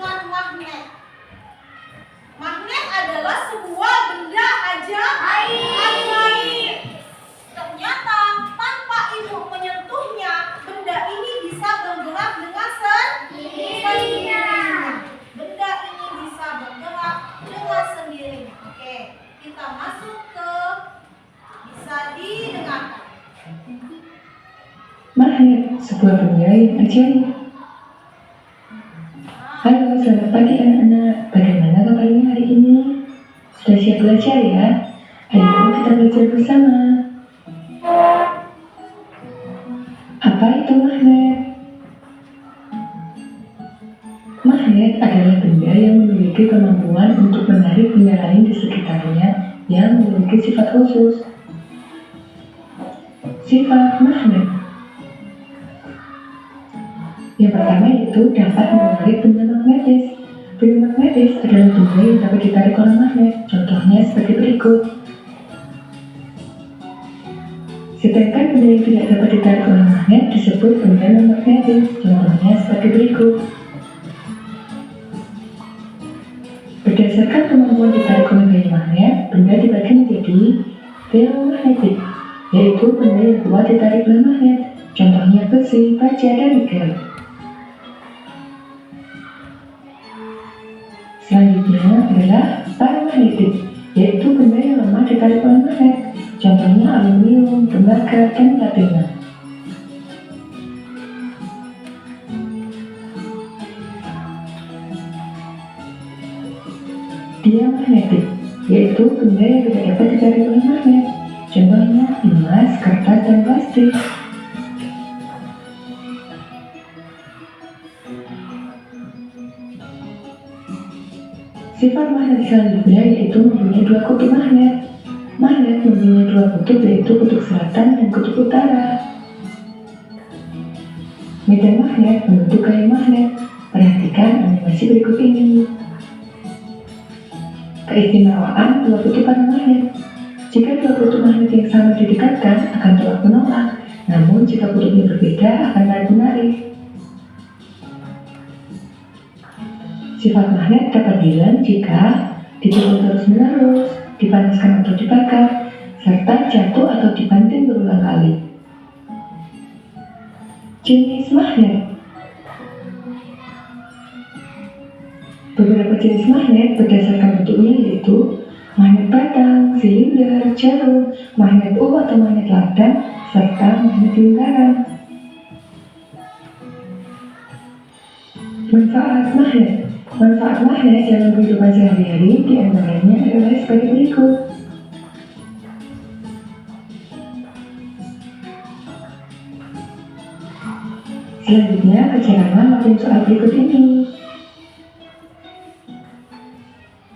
dengan magnet? Magnet adalah sebuah benda ajaib. Ternyata tanpa ibu menyentuhnya, benda ini bisa bergerak dengan sendirinya. Benda ini bisa bergerak dengan sendirinya. Oke, kita masuk ke bisa didengarkan. Magnet, sebuah benda yang ajaib. Halo, selamat pagi anak-anak. Bagaimana kabarnya hari ini? Sudah siap belajar ya? Ayo kita belajar bersama. Apa itu magnet? Magnet adalah benda yang memiliki kemampuan untuk menarik benda lain di sekitarnya yang memiliki sifat khusus. Sifat magnet yang pertama itu dapat menarik benda magnetis. Benda magnetis adalah benda yang dapat ditarik oleh magnet. Contohnya seperti berikut. Sedangkan benda yang tidak dapat ditarik oleh magnet disebut benda non-magnetis. Contohnya seperti berikut. Berdasarkan kemampuan ditarik oleh gaya magnet, benda dibagi menjadi ferromagnetik, yaitu benda yang kuat ditarik oleh magnet. Contohnya besi, baja, dan nikel. Selanjutnya adalah paramagnetik, yaitu benda yang lemah ditarik oleh magnet. Contohnya aluminium, tembaga, dan platina. Diamagnetik, yaitu benda yang tidak dapat ditarik oleh magnet. Contohnya emas, kertas, dan plastik. Sifat magnet selanjutnya yaitu mempunyai dua kutub magnet. Magnet mempunyai dua kutub, yaitu kutub selatan dan kutub utara. Medan magnet membentuk gaya magnet. Perhatikan animasi berikut ini. Keistimewaan dua kutub pada magnet. Jika dua kutub magnet yang sama didekatkan akan tolak menolak, namun jika kutubnya berbeda akan tarik-menarik. Sifat magnet dapat hilang jika dipukul terus-menerus, dipanaskan atau dibakar, serta jatuh atau dibanting berulang kali. Jenis magnet. Beberapa jenis magnet berdasarkan bentuknya yaitu magnet batang, silinder, jarum, magnet atau magnet ladang, serta magnet lingkaran. Manfaat magnet. Manfaat magnet dalam kehidupan sehari-hari diantaranya adalah sebagai berikut. Selanjutnya, kejarangan materi soal berikut ini.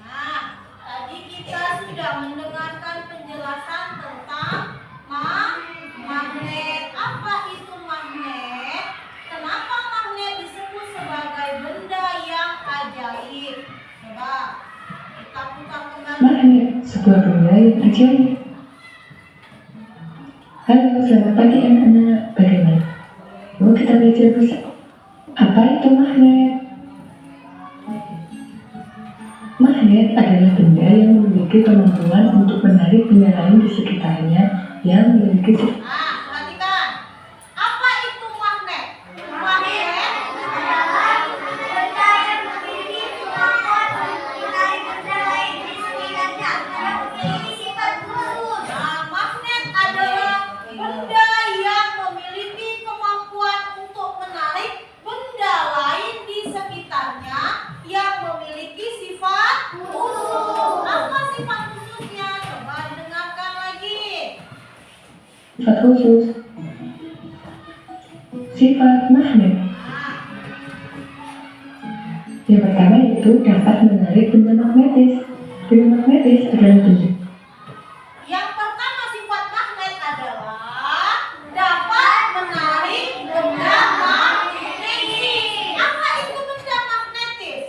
Nah, tadi kita sudah mendengarkan penjelasan tentang magnet. Apa itu magnet? Kenapa magnet disebut sebagai benda yang ajaib? Coba kita putar kembali. Magnet, sebuah benda yang ajaib. Halo, selamat pagi anak-anak. Bagaimana? Mau kita belajar bersama. Apa itu magnet? Magnet adalah benda yang memiliki kemampuan untuk menarik benda lain di sekitarnya yang memiliki sifat. Nah, perhatikan. Apa itu magnet? Magnet adalah benda yang memiliki kemampuan untuk menarik benda lain di sekitarnya yang memiliki sifat khusus. Nah, magnet adalah benda yang memiliki kemampuan untuk menarik benda lain di sekitarnya yang memiliki sifat khusus. Apa sifat khususnya? Coba didengarkan lagi. Sifat khusus. Sifat magnet. Yang pertama yaitu dapat menarik benda magnetis. Benda magnetis adalah benda. Yang pertama sifat magnet adalah dapat menarik benda magnetis. Apa itu benda magnetis?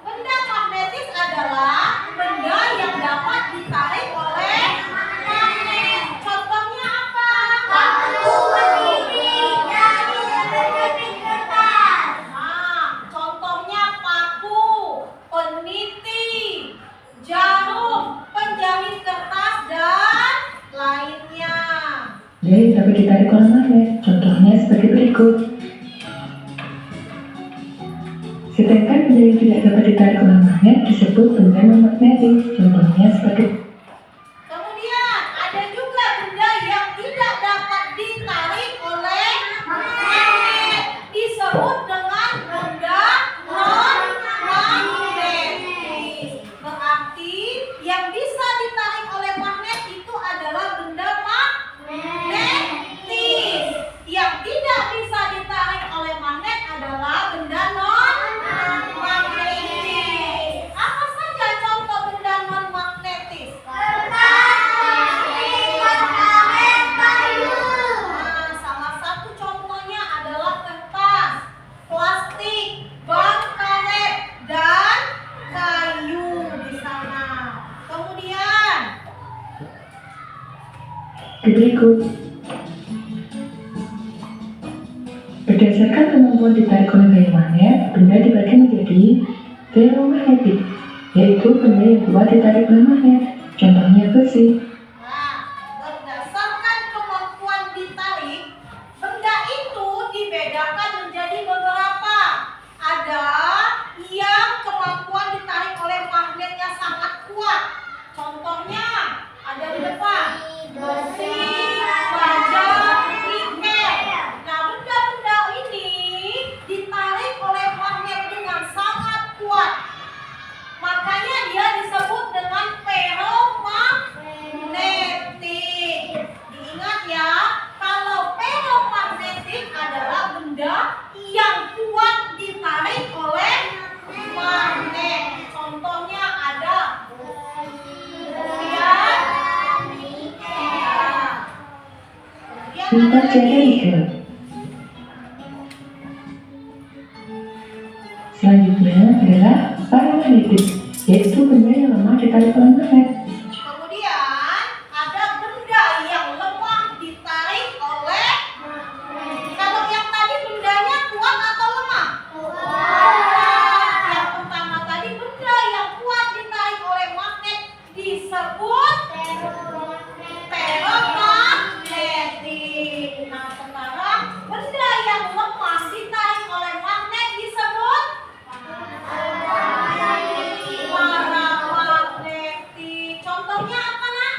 Benda magnetis adalah benda yang dapat ditarik oleh magnet. Contohnya apa? Batu, besi, jarum, Benda yang dapat ditarik oleh magnet, contohnya sebagai berikut. Sedangkan benda yang tidak dapat ditarik oleh magnet disebut benda non-magnetis, contohnya sebagai. Kemudian ada juga benda yang tidak dapat ditarik oleh magnet, disebut dengan benda non-magnetis. Berarti yang bisa ditarik oleh magnet itu adalah benda magnetis. Yang tidak bisa ditarik oleh magnet adalah benda non-magnetis. Apa saja contoh benda non-magnetis? Salah satu contohnya adalah kertas, plastik, ban karet, dan kayu di sana. Kemudian Berikut. Berdasarkan kemampuan ditarik oleh gaya magnet, benda dibagi menjadi ferromagnetik, yaitu benda yang kuat ditarik oleh magnet, contohnya besi. berdasarkan kemampuan ditarik, benda itu dibedakan menjadi beberapa. Ada yang kemampuan ditarik oleh magnetnya sangat kuat. Contohnya ada di depan, besi, baja, nikel. Nah, benda-benda ini ditarik oleh magnet dengan sangat kuat. Makanya dia disebut dengan ferromagnetik. Diingat ya, kalau ferromagnetik adalah benda yang kuat ditarik oleh magnet. Contohnya ada kemudian ada Baja dan lagi nikel. Selanjutnya adalah paramagnetik, yaitu benda yang lemah ditarik oleh magnet. Kemudian ada benda yang lemah ditarik oleh. Kalau yang tadi bendanya kuat atau lemah? Yang pertama tadi benda yang kuat ditarik oleh magnet disebut ferromagnetik. Nah, sekarang benda yang lemah ditarik oleh magnet disebut paramagnetik. Contohnya apa, Nak?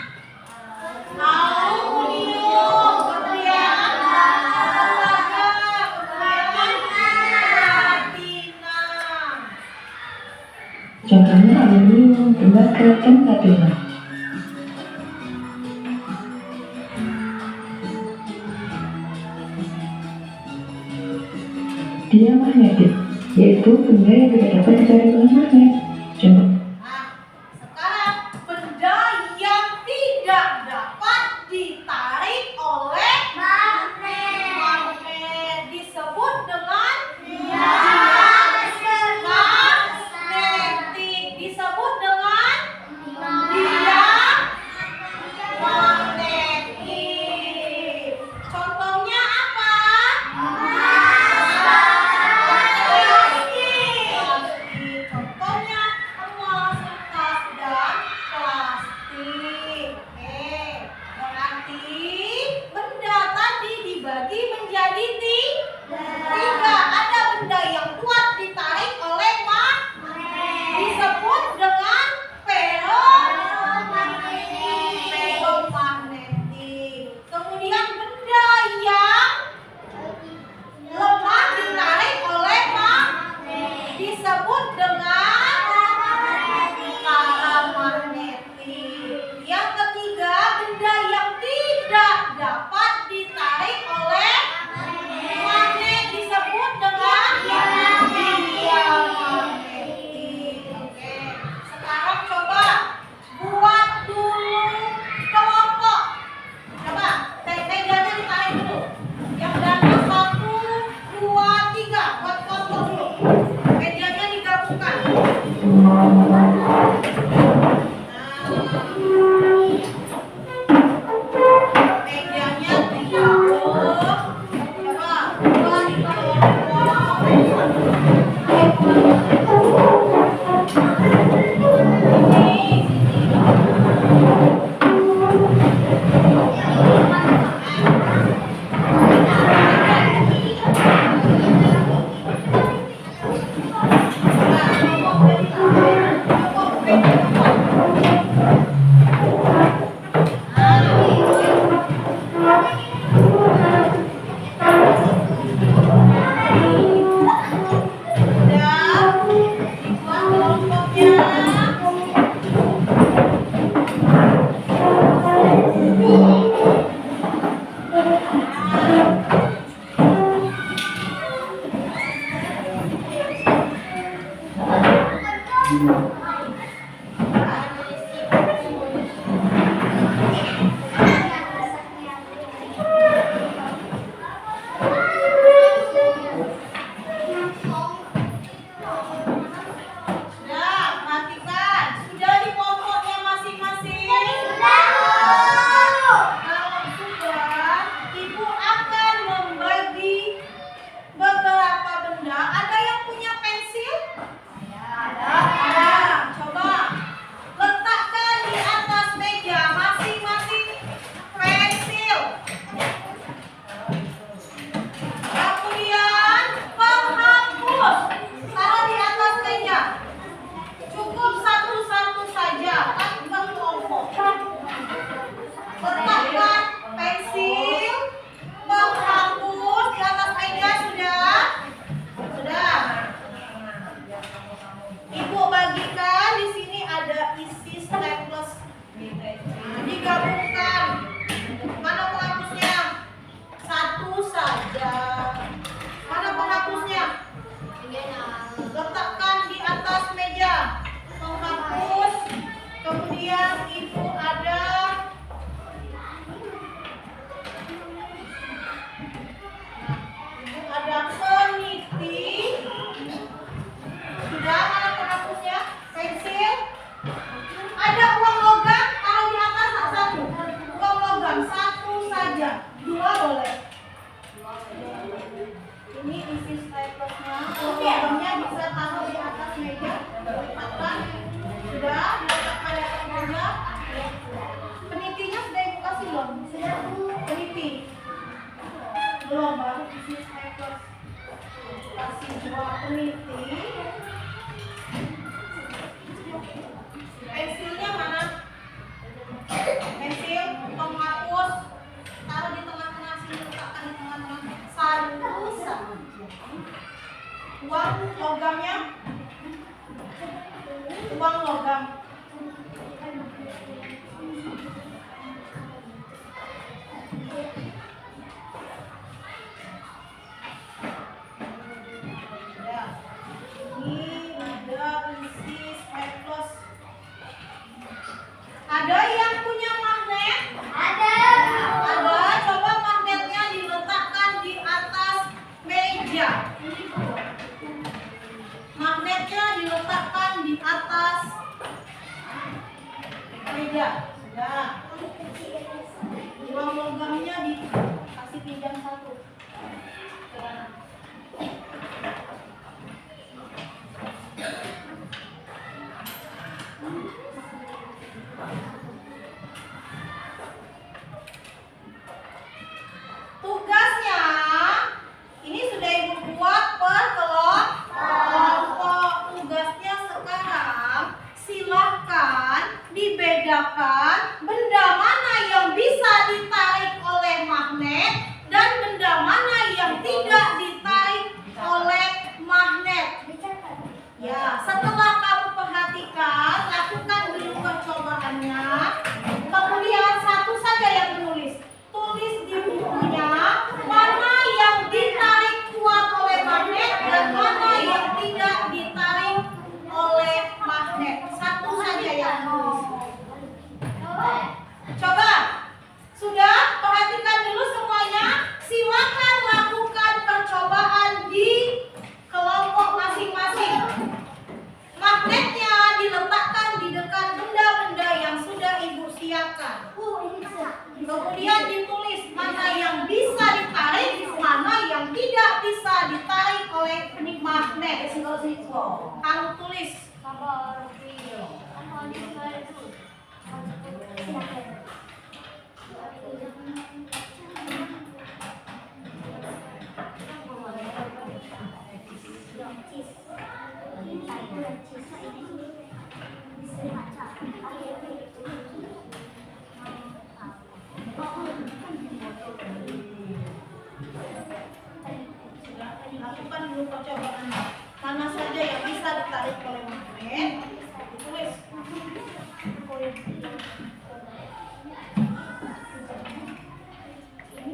Aluminium, kemudian tembaga, kemudian platina. Contohnya aluminium, tembaga, dan platina. Diamagnetik, yaitu benda yang tidak dapat ditarik oleh magnet. Contoh. Nah, sekarang benda yang tidak dapat ditarik oleh magnet disebut dengan diamagnetik. Disebut dengan diamagnetik. Contohnya apa? Contohnya emas, Belum, baru bisnis hackers. Kasih 2 peniti. Pensilnya mana? Pensil, penghapus. Taruh di tengah-tengah sini, letakkan di tengah-tengah. Satu saja. Uang logamnya. Uang logam. Ada yang punya magnet? Ada. Ada. Coba magnetnya diletakkan di atas meja. Magnetnya diletakkan di atas meja. Sudah. Uang logamnya dikasih pinjam 1. Tugasnya ini sudah Ibu buat per kelompok. Tugasnya sekarang silakan dibedakan benda mana yang bisa ditarik oleh magnet dan benda mana yang tidak ditarik oleh magnet. Ya, setelah kamu perhatikan, lakukan dulu percobaannya. Kemudian satu saja yang menulis. Tulis di bukunya mana yang ditarik kuat oleh magnet dan mana yang tidak ditarik oleh magnet. Satu saja yang menulis. Coba. Sudah? Perhatikan dulu semuanya. Silakan lakukan percobaan di kelompok masing-masing. Magnetnya diletakkan di dekat benda-benda yang sudah Ibu siapkan. Kemudian ditulis mana yang bisa ditarik, mana yang tidak bisa ditarik oleh magnet. Kamu tulis. Lakukan dulu percobaan. Mana saja yang bisa ditarik oleh magnet, ditulis.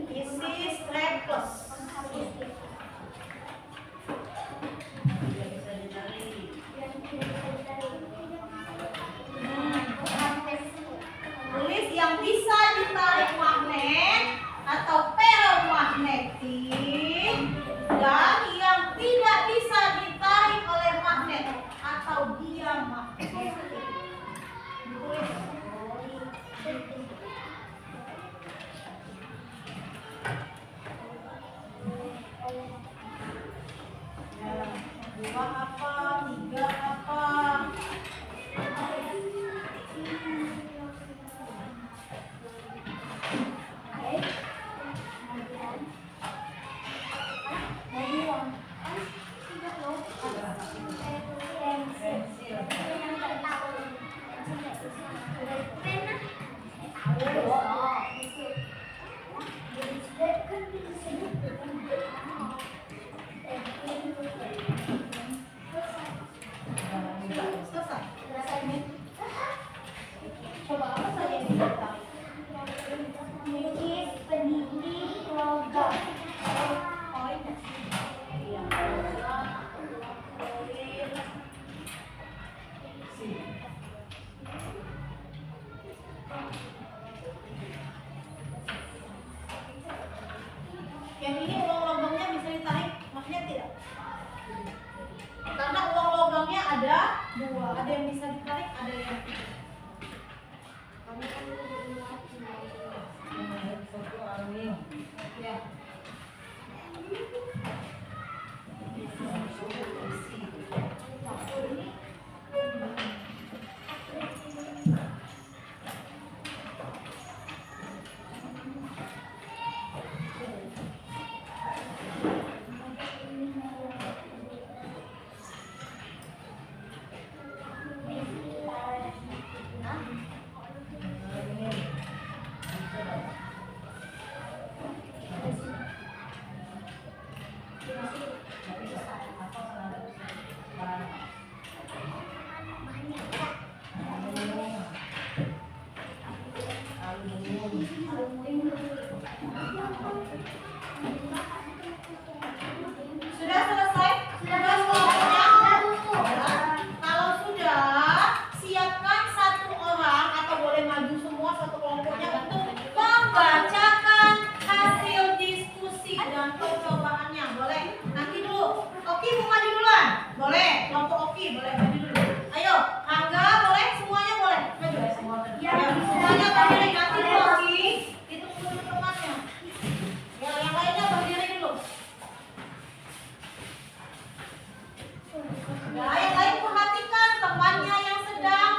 Isi strapless. Tulis yang bisa ditarik magnet atau ferromagnetik dan yang tidak bisa ditarik oleh magnet atau diamagnetik. Tulis. Ya, 2 apa, 3 apa? Coba apa saja yang ditarik? Melukis, peniti, logam. Yang ini uang logamnya bisa ditarik, magnet tidak? Karena uang logamnya ada 2, ada yang bisa ditarik, ada yang tidak. Ya. Sudah selesai? Sudah kelompoknya? Kalau sudah, siapkan satu orang atau boleh maju semua satu kelompoknya untuk membacakan hasil diskusi dan percobaannya. Boleh? Nanti dulu. Oki mau maju duluan? Boleh. Kelompok Oki boleh maju dulu. Ayo, Angga boleh? Semuanya boleh? Maju ya semua. Ya, semuanya berdiri. Nanti dulu Oki. Itu dulu temannya. Ya, yang lainnya berdiri dulu. Ya, yang lain perhatikan temannya yang sedang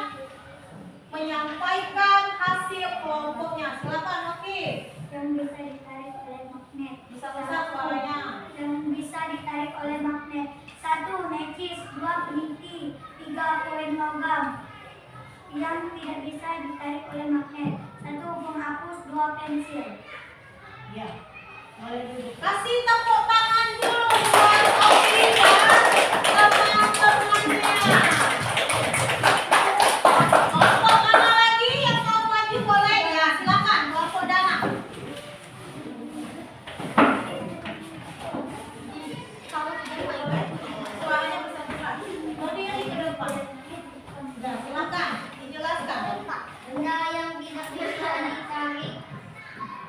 menyampaikan hasil kelompoknya. Silakan, Oki. Yang bisa ditarik oleh magnet. Bisa besar suaranya. Yang bisa ditarik oleh magnet. 1. Necis, 2. Peniti, 3. Koin logam. Yang tidak bisa ditarik oleh magnet. 1. Penghapus, 2. pensil. Ya. Boleh duduk. Kasih tepuk tangan dulu buat Oki dan teman-temannya. Kelompok mana lagi yang mau maju boleh? Ya, silakan. Kelompok Dana. Suaranya besar-besar. Berdiri ke depan. Ya, silakan. Dijelaskan. Benda yang tidak bisa ditarik.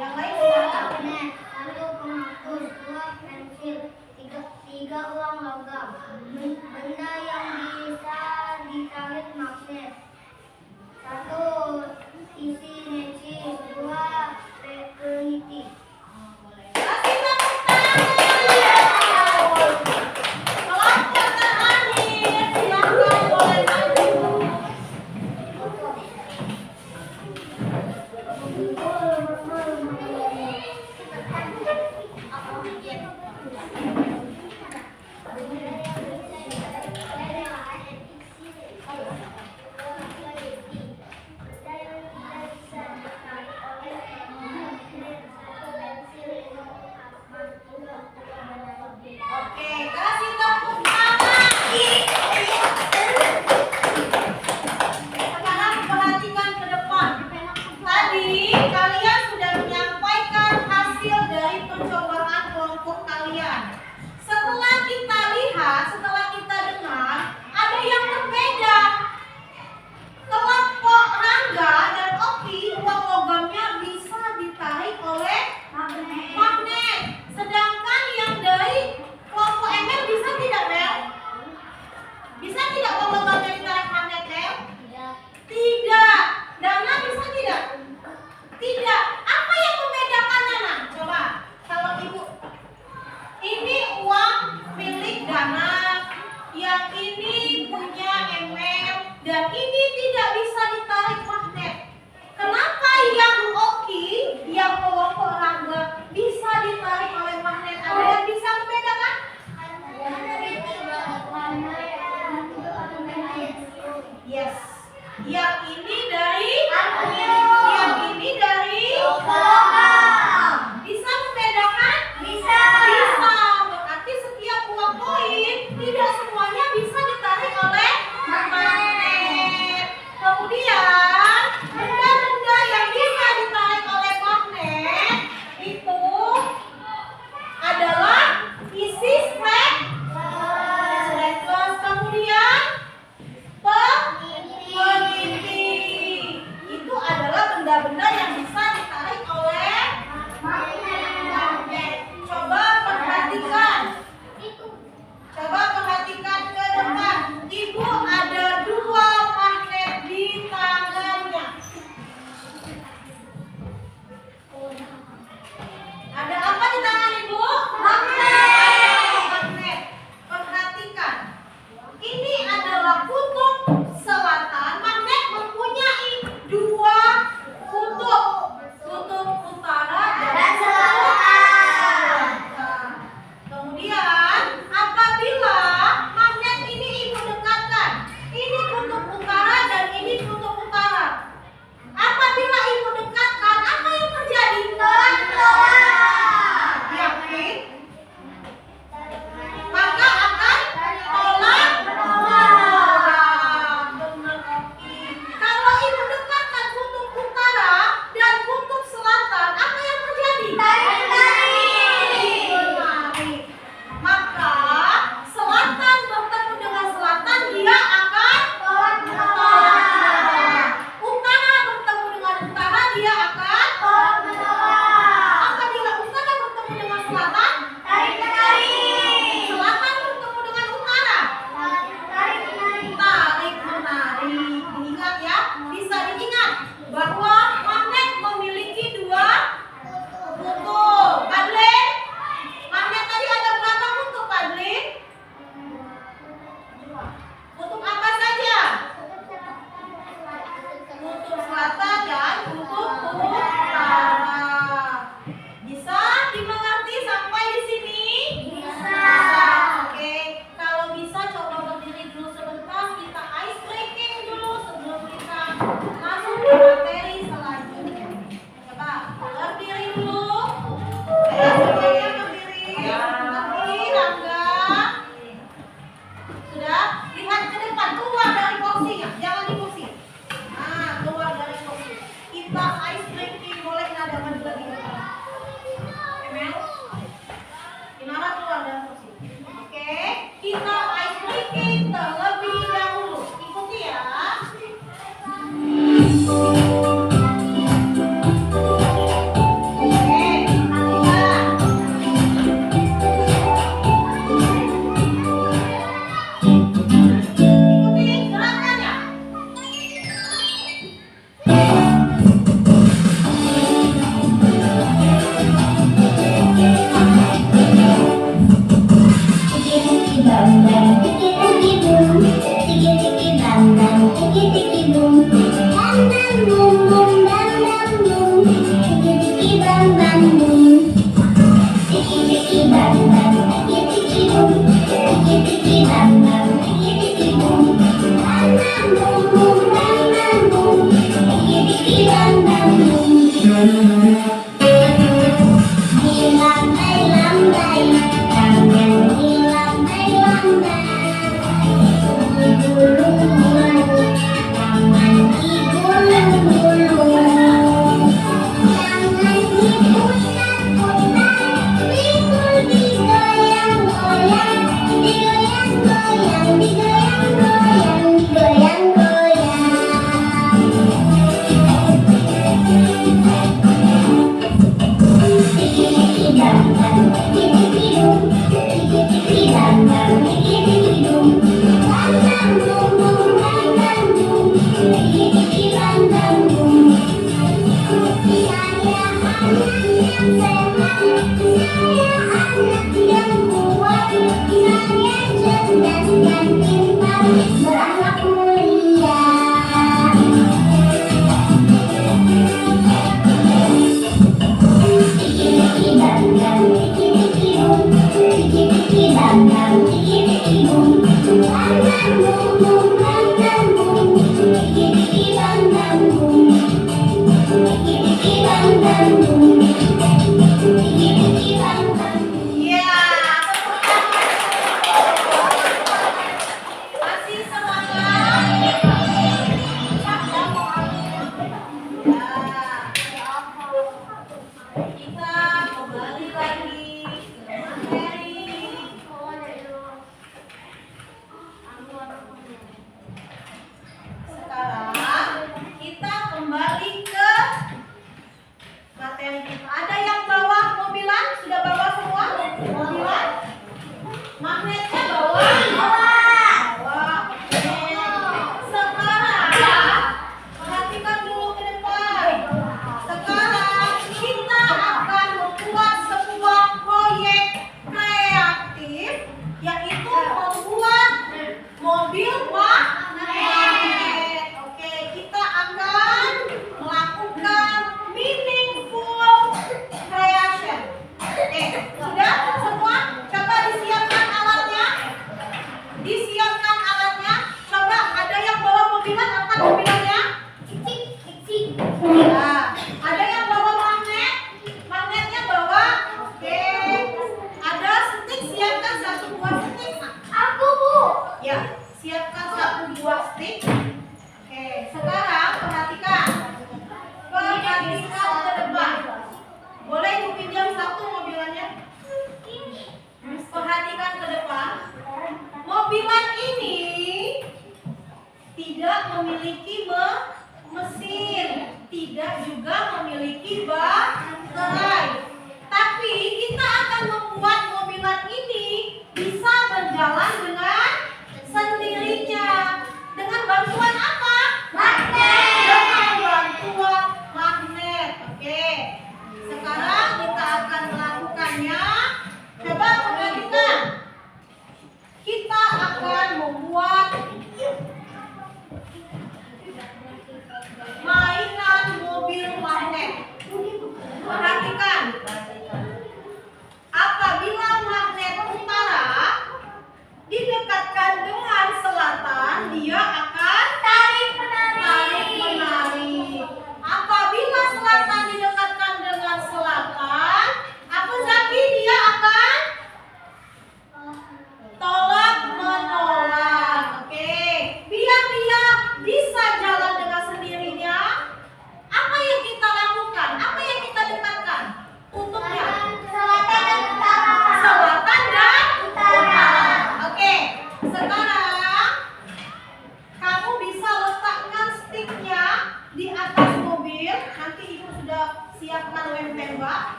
Yang lain silakan. Magnet. 1. Penghapus, 2. pensil.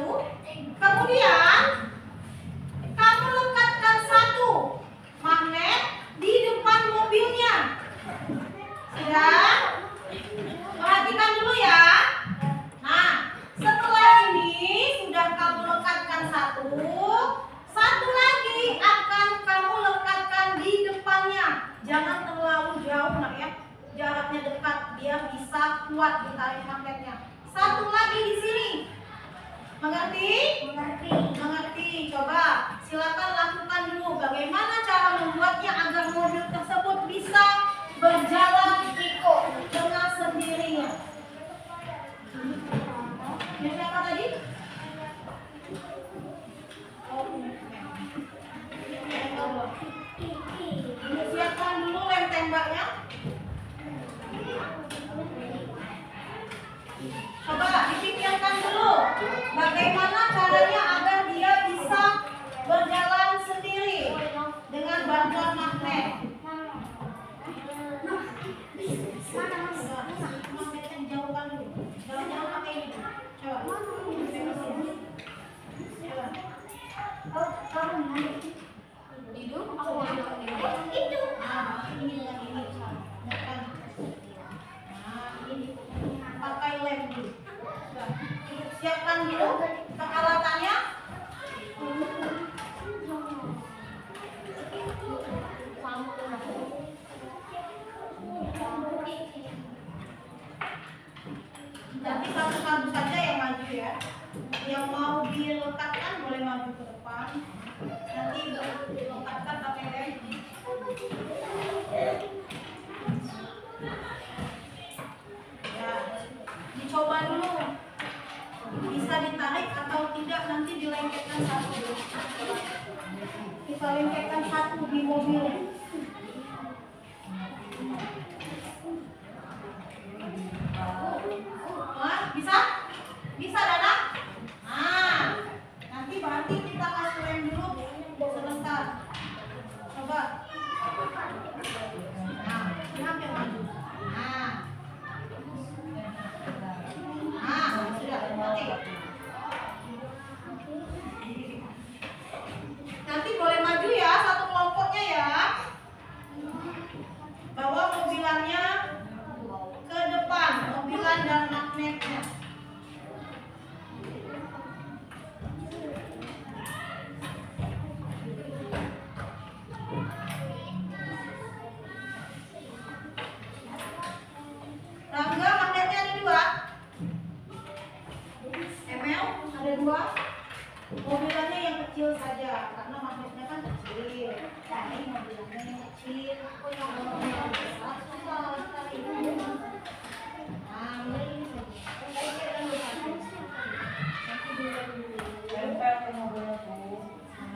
satu. Kemudian kamu lekatkan satu magnet di depan mobilnya. Sudah? Perhatikan dulu ya. Nah, setelah ini sudah kamu lekatkan satu. Satu lagi akan kamu lekatkan di depannya. Jangan terlalu jauh nak ya. Jaraknya dekat, dia bisa kuat ditarik magnetnya. Satu lagi di sini. Mengerti? Mengerti. Mengerti. Coba silakan lakukan dulu bagaimana cara membuatnya agar mobil tersebut bisa berjalan dengan sendirinya. Yang siapa tadi? Oh, siapkan dulu lem tembaknya. Coba dipikirkan dulu bagaimana caranya agar dia bisa berjalan sendiri dengan bantuan magnet. Magnetnya dijauhkan dulu. Jangan pakai ini. Coba. Hidup? Aku mau itu. Nah, ini dengan ini. Nah, ini pakai lem dulu. Siapkan dulu peralatannya. Nanti satu-satu saja yang maju ya. Yang mau dilekatkan boleh maju ke depan. Nanti dilekatkan pakai lem. Ya, dicoba dulu. Bisa ditarik atau tidak, nanti dilengketkan satu. Kita lengketkan satu di mobilnya. Bisa? Bisa Dana? Nah, nanti berarti kita kasih lem dulu sebentar. Coba. Nah, hampir maju. Nah, sudah. Oke. Nanti boleh maju ya, satu kelompoknya ya. Bawa mobilannya ke depan, mobilan dan magnetnya. Rangga, magnetnya ada dua. ML ada dua. Mobilannya yang kecil saja, karena magnetnya kan kecil. Nah, ini mobilannya yang kecil. Yang besar susah sekali. Nah, ini tempel ke mobilnya tuh.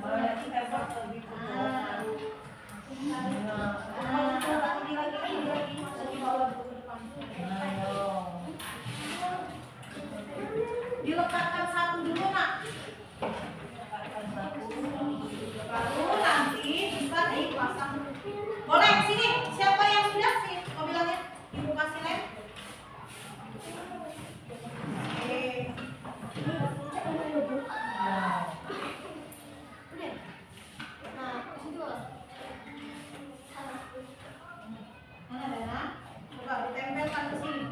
Nanti tempel ke gitu. Lagi masuk di bawah ke depan. Dilekatkan satu dulu nak. Baru nanti bisa dipasang. Boleh sini. Siapa yang sudah sih mobilannya? Ibu kasih lem. Oke. Nah, situ. Mana Dana? Coba ditempelkan ke sini.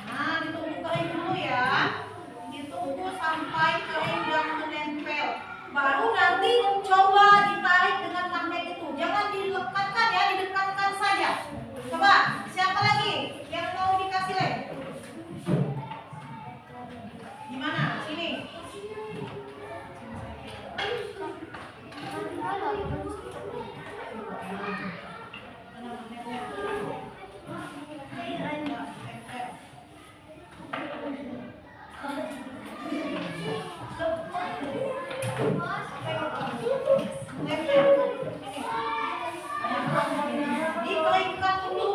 Nah, ditunggu kering dulu ya. Ditunggu sampai kering dan menempel. Baru nanti coba ditarik dengan magnet itu. Jangan dilekatkan ya, didekatkan saja. Coba, siapa lagi yang mau dikasih lem? Gimana? Sini. Dikeringkan dulu.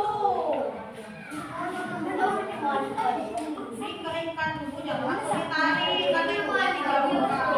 Dikeringkan dulu, jangan langsung ditarik. Karena itu digabungkan.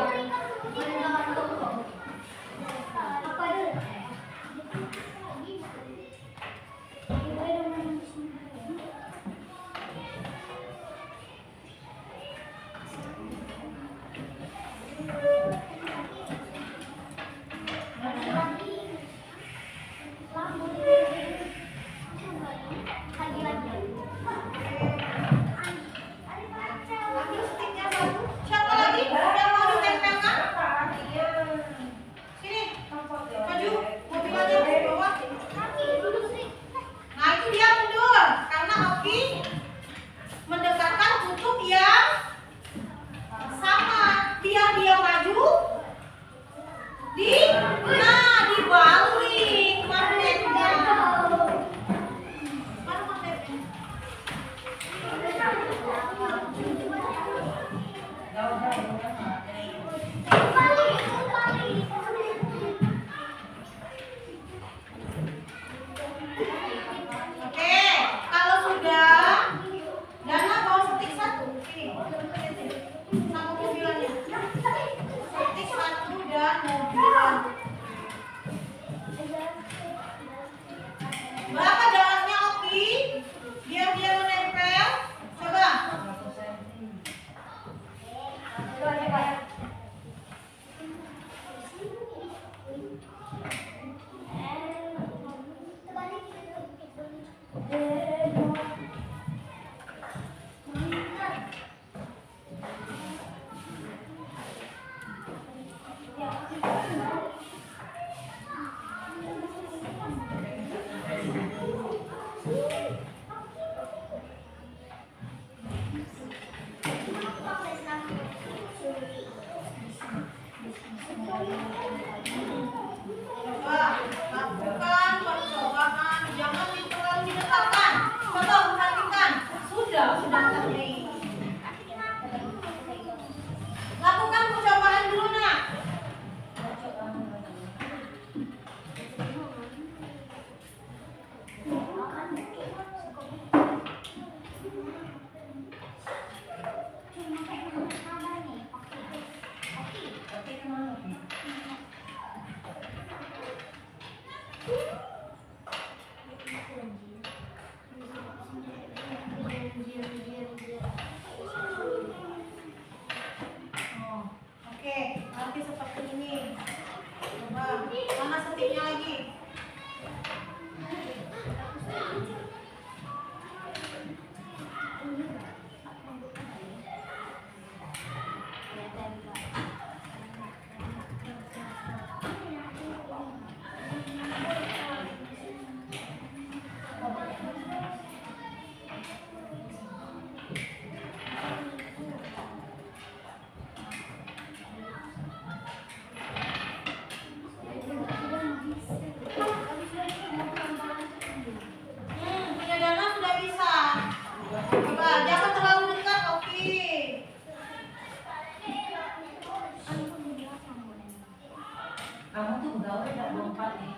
lompat nih.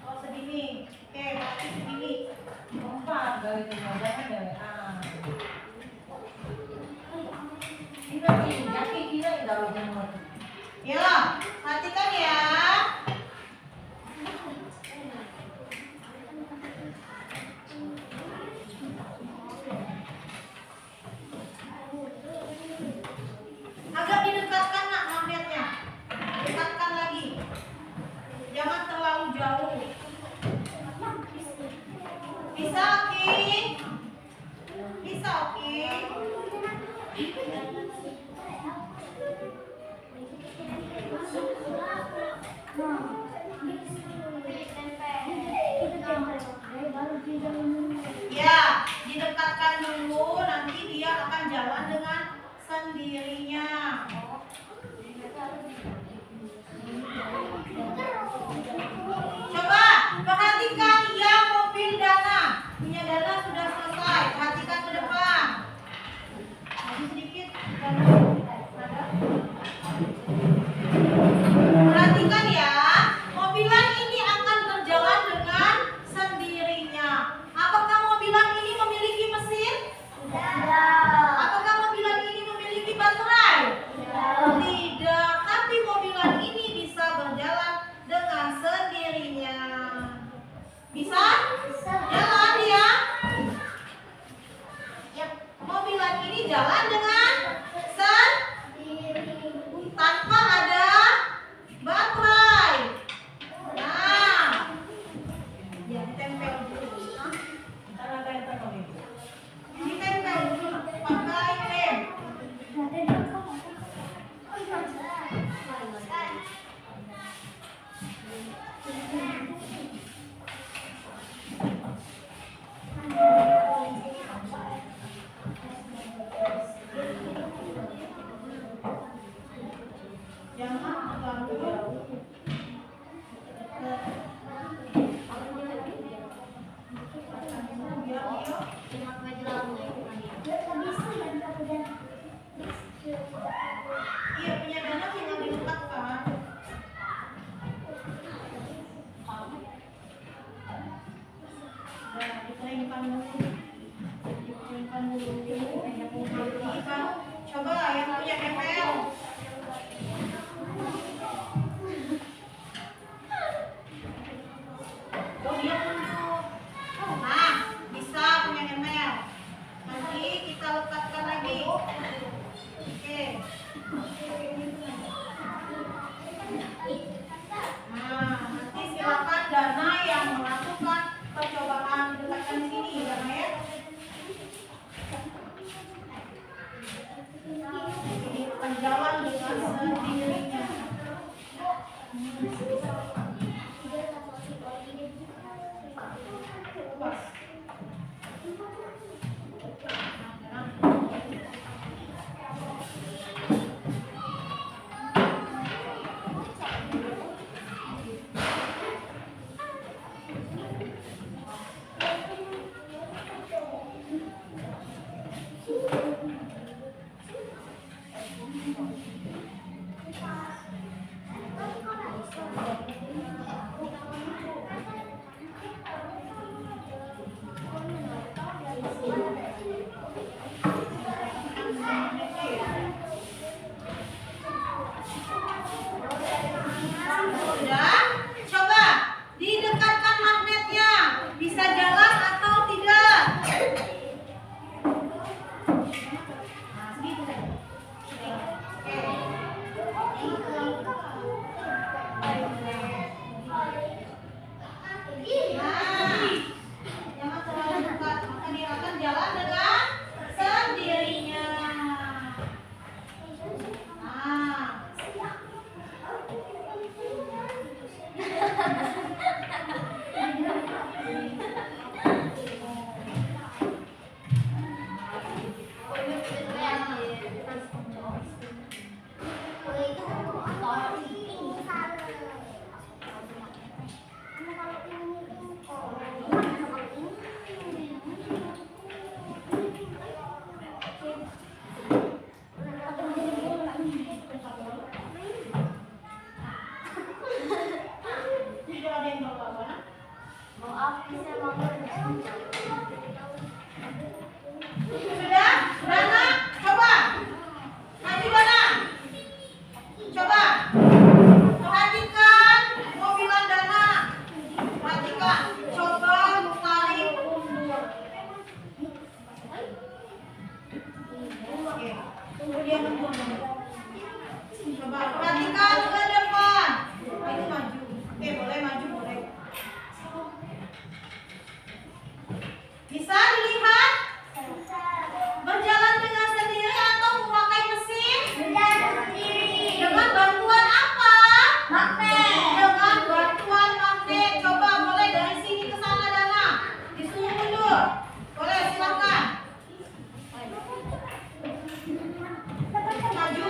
Oh segini. Oke, berarti segini. Lompat dari tengah, jangan dari Kira nih, yakin kira dalam jangan. Ya, perhatikan ya. Agak didekatkan nak magnetnya. Dekatkan lagi. Jangan terlalu jauh. Bisa oke? Bisa oke? Ya, didekatkan dulu, nanti dia akan jalan dengan sendirinya. Coba perhatikan yang mobil Dana. Punya Dana sudah selesai. Perhatikan ke depan. Maju sedikit. Perhatikan ya. Mobilan ini akan berjalan dengan sendirinya. Apakah mobilan ini memiliki mesin? Apakah mobilan ini memiliki baterai? Tidak. Tapi mobilan ini bisa berjalan dengan sendirinya. Bisa? Jalan ya? Mobilan ini jalan dengan tanpa ada baterai. Nah, ya ditempel dulu. Ntar ada yang terkait. Ditempel dulu pakai lem. Jangan terlalu jauh. Iya, punya Dana tinggal dilekatkan. Nah, dikeringkan dulu. Dikeringkan dulu. Coba yang punya ML. Oh, dia tunduk. Nah, bisa punya ML. Nanti kita lekatkan lagi. Oke. Nah, nanti silakan Dana yang melakukan percobaan dekatkan di sini, Dana ya. Ini akan jalan dengan sendirinya. Sudah? Coba didekatkan magnetnya. Bisa jalan atau tidak? Nah, segitu. Oke. Coba perhatikan ke depan. Itu maju. Oke, boleh maju, boleh. Bisa dilihat? Berjalan dengan sendiri atau memakai mesin? Dengan bantuan apa? Dengan bantuan magnet. Coba boleh dari sini ke sana Dana. Disuruh mundur. Boleh silakan. Maju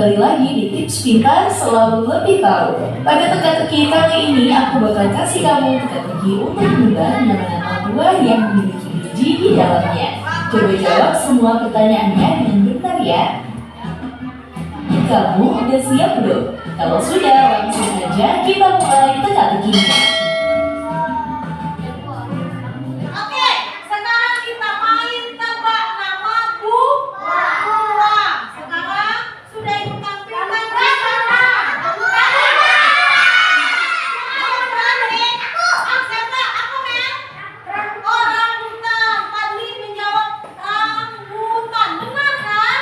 kembali lagi di Tips Pintar Selalu Lebih Tahu. Pada teka-teki kali ini, aku bakal kasih kamu teka-teki untuk menebak nama-nama buah yang memiliki biji di dalamnya. Coba jawab semua pertanyaannya dengan benar ya. Kamu udah siap belum? Kalau sudah, langsung aja kita mulai teka-tekinya. Oke, sekarang kita main tebak nama buah. Sekarang sudah ikut tampilkan di sana. Siapa? Aku, Mel. Oh, rambutan. Fadli menjawab rambutan. Benar kan?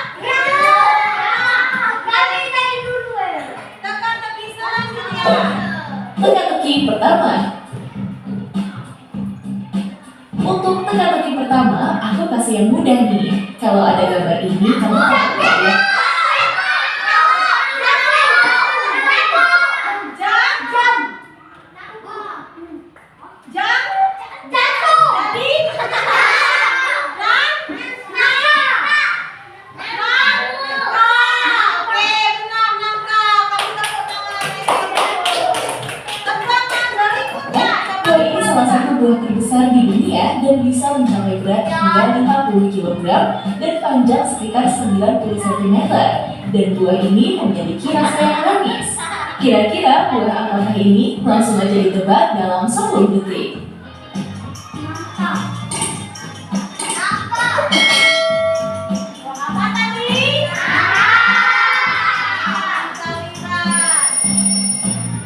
Teka-teki selanjutnya. Teka-teki pertama. Untuk teka-teki pertama, aku kasih yang mudah nih. Kalau ada gambar ini, kamu tahu ya. Buah ini salah satu buah terbesar di dunia dan bisa mencapai berat hingga 50 kg dan panjang sekitar 90 cm. Dan buah ini memiliki rasa yang manis. Kira-kira buah apakah ini? Langsung aja ditebak dalam 10 detik.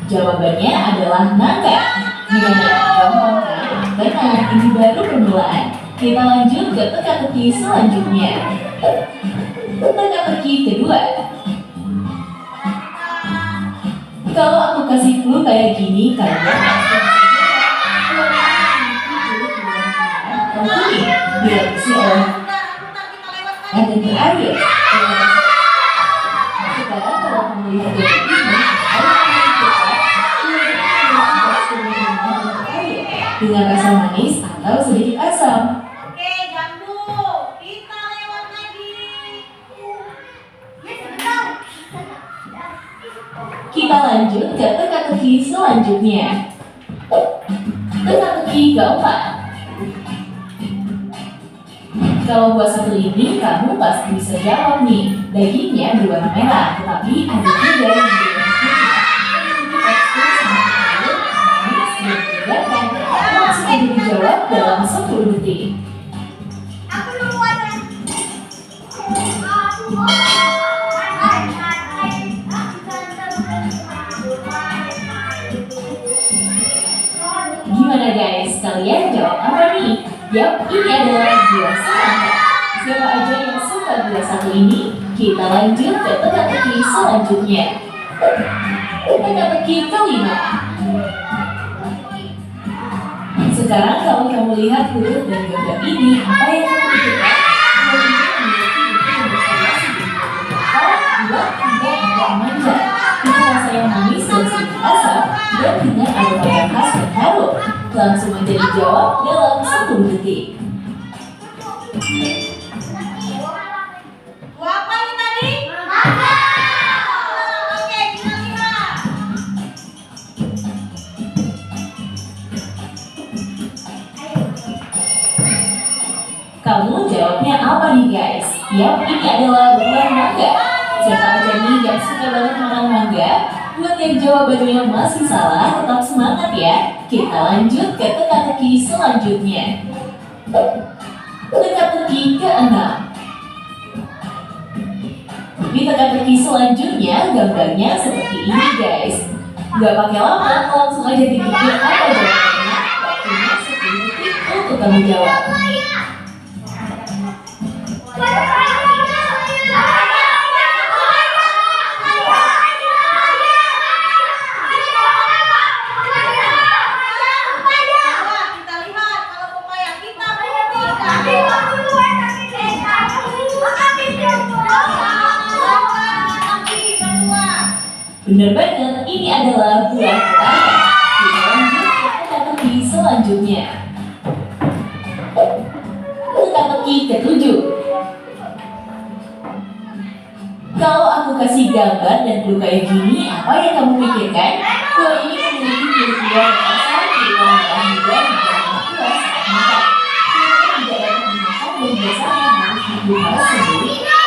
Jawabannya adalah nangka. Gimana? Gampang kan? Benar, ini baru permulaan. Kita lanjut ke teka-teki selanjutnya. Teka-teki kedua. Kalau aku kasih clue kayak gini, kalian pasti bisa diadopsi oleh ada di air. Sekarang kalau kamu lihat dari ini, dengan rasa manis atau sedikit asam. Oke, Jambu. Kita lewat lagi. Kita lanjut ke teka-teki selanjutnya. Teka-teki keempat. Kalau buah satu ini, kamu pasti bisa jawab nih. Dagingnya berwarna merah, tetapi ada juga yang berwarna putih. Memiliki tekstur sangat halus, manis, dan menyegarkan. Langsung aja dijawab dalam 10 detik. Aku duluan. Gimana guys, kalian jawab apa nih? Yap, ini adalah buah semangka. Siapa aja yang suka buah satu ini? Kita lanjut ke teka-teki selanjutnya. Teka-teki kelima. Sekarang kalau kamu lihat huruf dan gambar ini, apa yang kamu pikirkan? Buah ini memiliki bentuk yang bervariasi dari buah hingga buah manja. Dengan rasa yang manis dan sedikit asam, dan dengan aroma yang khas dan harum. Langsung aja dijawab dalam 10 detik. Buah apa ini tadi? Oke, kita lihat. Kamu jawabnya apa nih guys? Yap, ini adalah buah mangga. Siapa aja nih yang suka banget makan mangga? Buat yang jawabannya masih salah, tetap semangat ya. Kita lanjut ke teka-teki selanjutnya. Teka-teki ke-6. Di teka-teki selanjutnya, gambarnya seperti ini guys. Gak pakai lama, langsung aja dipikir apa jawabannya. Waktunya 10 detik untuk kamu jawab. Bener banget, ini adalah buah petaka. Kita lanjut ke teka-teki selanjutnya. Teka-teki ke-7. Kalau aku aku kasih gambar dan clue kayak gini, apa yang kamu pikirkan? Buah ini memiliki ciri-ciri yang kasar, ciri warna merah muda, dan akurat saat makan. Kulitnya tidak dapat dimakan dan biasanya harus dibungkus sebelum dimakan.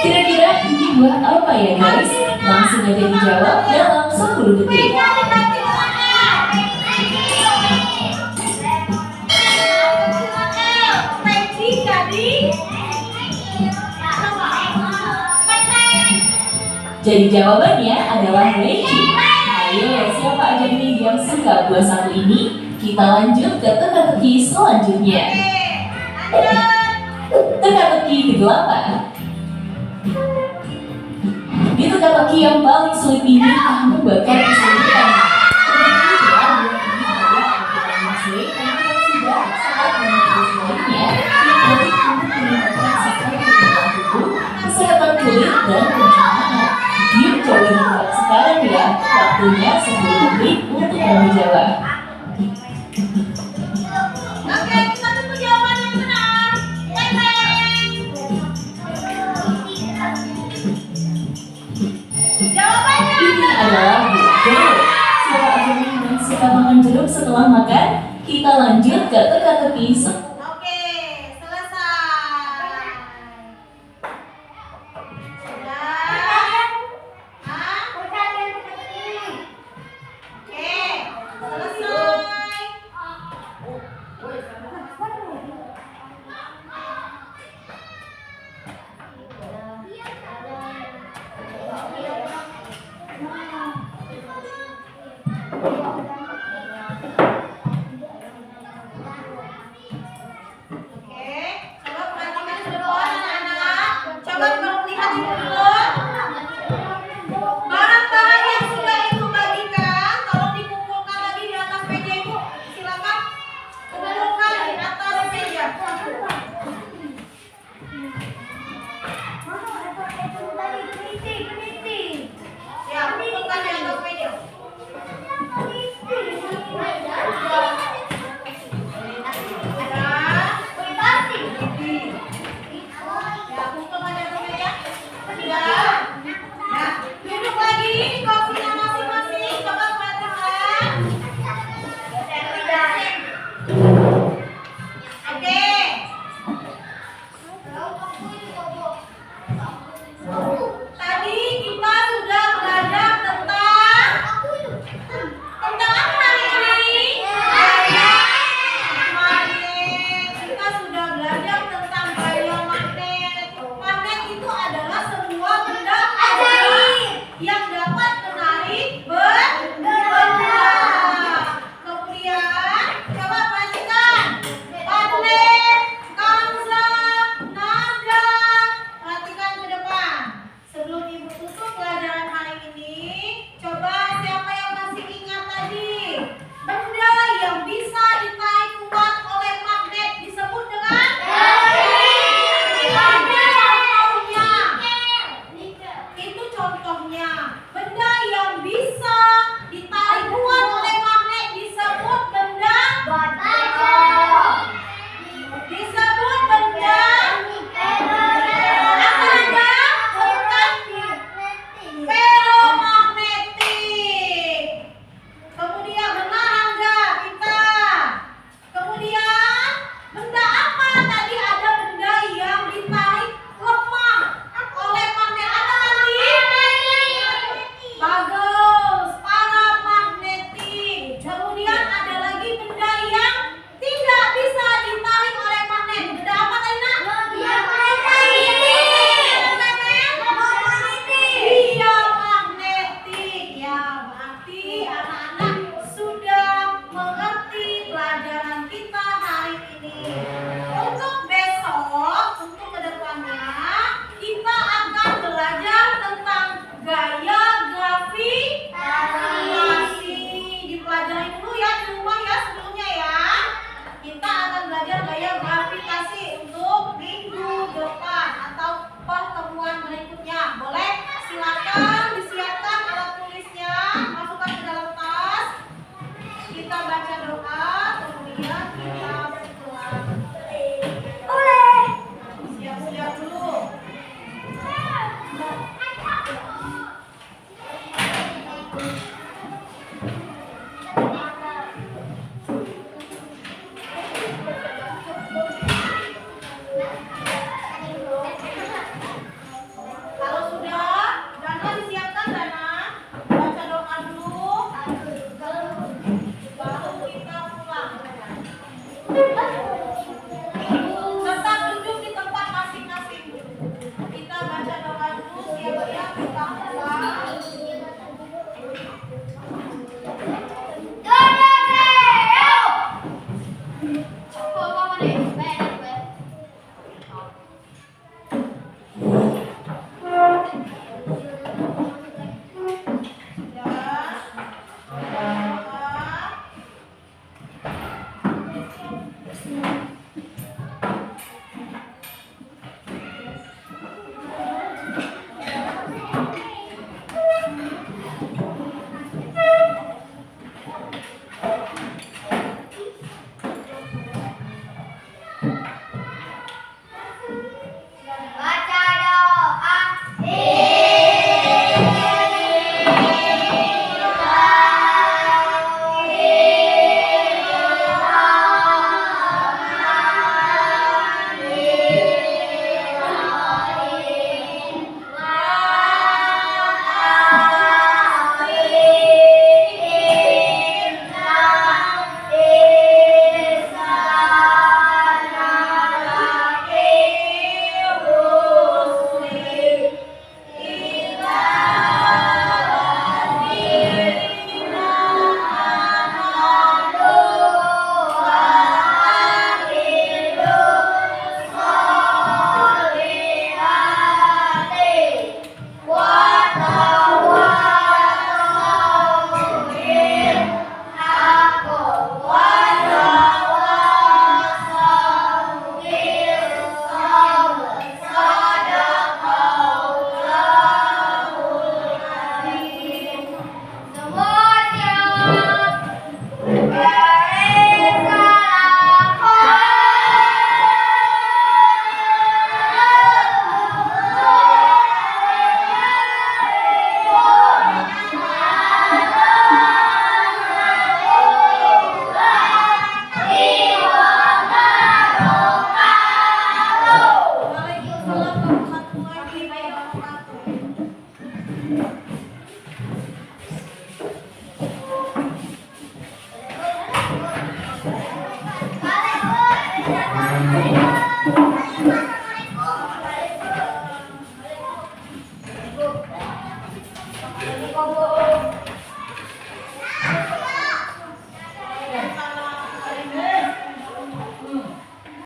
Kira-kira ini buah apa ya guys? Langsung aja dijawab dalam 10 detik. Jadi jawabannya adalah leci. Ayo, siapa aja nih yang suka buah satu ini? Kita lanjut ke teka-teki selanjutnya. Teka-teki ke-8. Di teka-teki yang paling sulit ini, kamu bakal kesulitan. Kesehatan kulit dan pencernaan. Yuk coba ditebak sekarang ya. Waktunya 10 detik untuk menjawab. Oke, kita tunggu jawaban yang benar. Jawabannya Ini adalah buah jeruk. Siapa aja nih yang suka makan jeruk setelah makan? Kita lanjut ke teka-teki Oke, selesai. Sudah? Hah? Oke, selesai.